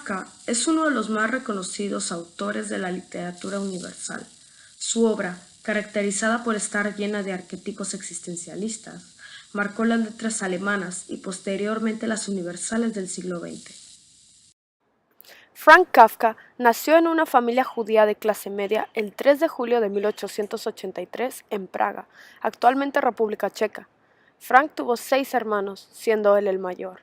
Kafka es uno de los más reconocidos autores de la literatura universal. Su obra, caracterizada por estar llena de arquetipos existencialistas, marcó las letras alemanas y posteriormente las universales del siglo XX. Frank Kafka nació en una familia judía de clase media el 3 de julio de 1883 en Praga, actualmente República Checa. Frank tuvo 6 hermanos, siendo él el mayor.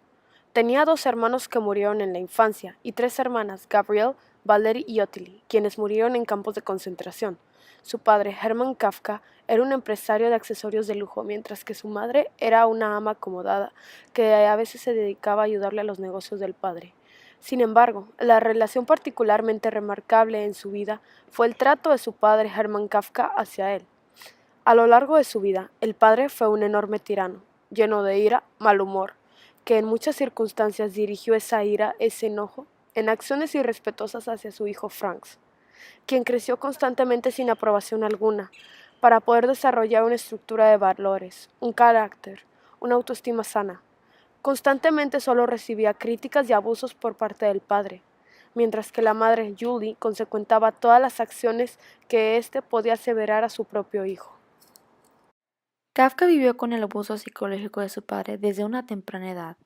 Tenía 2 hermanos que murieron en la infancia y 3 hermanas, Gabrielle, Valerie y Ottilie, quienes murieron en campos de concentración. Su padre, Hermann Kafka, era un empresario de accesorios de lujo, mientras que su madre era una ama acomodada, que a veces se dedicaba a ayudarle a los negocios del padre. Sin embargo, la relación particularmente remarcable en su vida fue el trato de su padre Hermann Kafka hacia él. A lo largo de su vida, el padre fue un enorme tirano, lleno de ira, mal humor, que en muchas circunstancias dirigió esa ira, ese enojo, en acciones irrespetuosas hacia su hijo Franz, quien creció constantemente sin aprobación alguna, para poder desarrollar una estructura de valores, un carácter, una autoestima sana. Constantemente solo recibía críticas y abusos por parte del padre, mientras que la madre Julie consecuentaba todas las acciones que éste podía aseverar a su propio hijo. Kafka vivió con el abuso psicológico de su padre desde una temprana edad.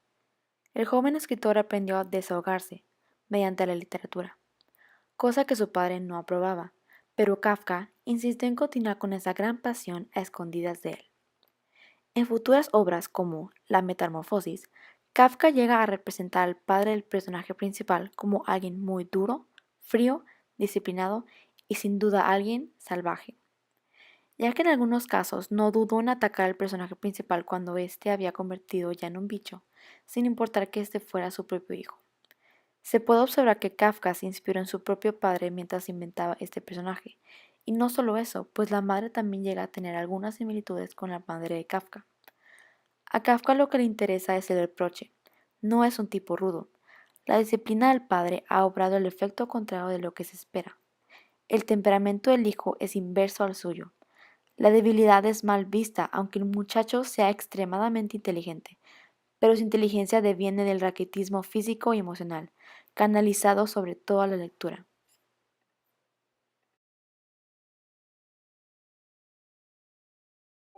El joven escritor aprendió a desahogarse mediante la literatura, cosa que su padre no aprobaba, pero Kafka insistió en continuar con esa gran pasión a escondidas de él. En futuras obras como La Metamorfosis, Kafka llega a representar al padre del personaje principal como alguien muy duro, frío, disciplinado y sin duda alguien salvaje, ya que en algunos casos no dudó en atacar al personaje principal cuando éste había convertido ya en un bicho, sin importar que éste fuera su propio hijo. Se puede observar que Kafka se inspiró en su propio padre mientras inventaba este personaje, y no solo eso, pues la madre también llega a tener algunas similitudes con la madre de Kafka. A Kafka lo que le interesa es el reproche, no es un tipo rudo. La disciplina del padre ha obrado el efecto contrario de lo que se espera. El temperamento del hijo es inverso al suyo. La debilidad es mal vista, aunque el muchacho sea extremadamente inteligente, pero su inteligencia deviene del raquitismo físico y emocional, canalizado sobre todo a la lectura.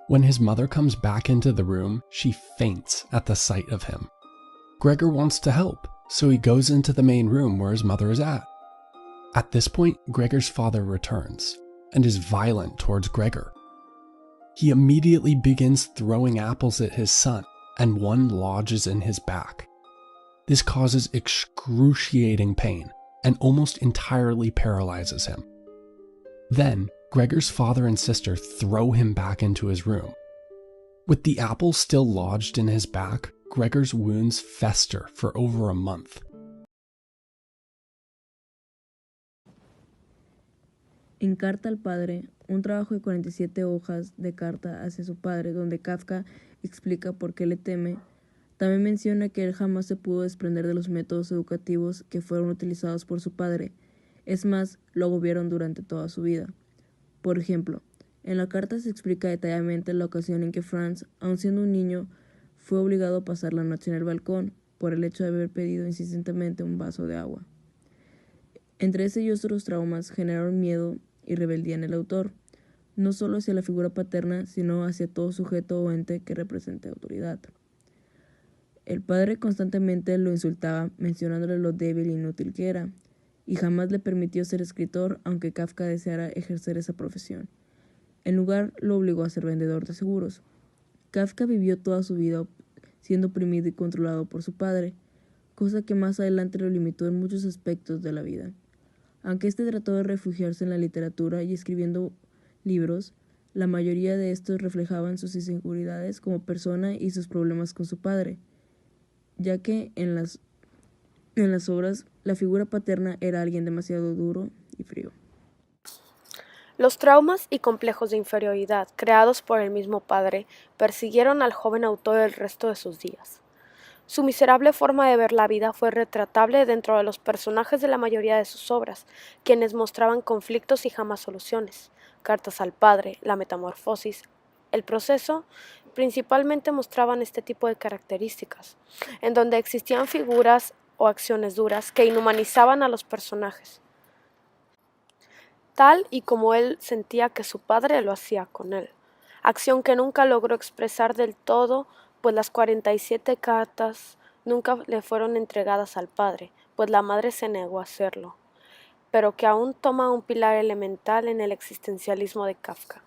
When his mother comes back into the room, she faints at the sight of him. Gregor wants to help, so he goes into the main room where his mother is at. At this point, Gregor's father returns and is violent towards Gregor. He immediately begins throwing apples at his son, and one lodges in his back. This causes excruciating pain and almost entirely paralyzes him. Then, Gregor's father and sister throw him back into his room. With the apple still lodged in his back, Gregor's wounds fester for over a month. En Carta al Padre, un trabajo de 47 hojas de carta hacia su padre, donde Kafka explica por qué le teme, también menciona que él jamás se pudo desprender de los métodos educativos que fueron utilizados por su padre. Es más, lo agobiaron durante toda su vida. Por ejemplo, en la carta se explica detalladamente la ocasión en que Franz, aun siendo un niño, fue obligado a pasar la noche en el balcón por el hecho de haber pedido insistentemente un vaso de agua. Entre ese y otros traumas generaron miedo y rebeldía en el autor, no solo hacia la figura paterna, sino hacia todo sujeto o ente que represente autoridad. El padre constantemente lo insultaba, mencionándole lo débil e inútil que era, y jamás le permitió ser escritor, aunque Kafka deseara ejercer esa profesión. En lugar, lo obligó a ser vendedor de seguros. Kafka vivió toda su vida siendo oprimido y controlado por su padre, cosa que más adelante lo limitó en muchos aspectos de la vida. Aunque este trató de refugiarse en la literatura y escribiendo libros, la mayoría de estos reflejaban sus inseguridades como persona y sus problemas con su padre, ya que en las obras la figura paterna era alguien demasiado duro y frío. Los traumas y complejos de inferioridad creados por el mismo padre persiguieron al joven autor el resto de sus días. Su miserable forma de ver la vida fue retratable dentro de los personajes de la mayoría de sus obras, quienes mostraban conflictos y jamás soluciones. Cartas al padre, La Metamorfosis, El Proceso, principalmente mostraban este tipo de características, en donde existían figuras o acciones duras que inhumanizaban a los personajes, tal y como él sentía que su padre lo hacía con él, acción que nunca logró expresar del todo, pues las 47 cartas nunca le fueron entregadas al padre, pues la madre se negó a hacerlo, pero que aún toma un pilar elemental en el existencialismo de Kafka.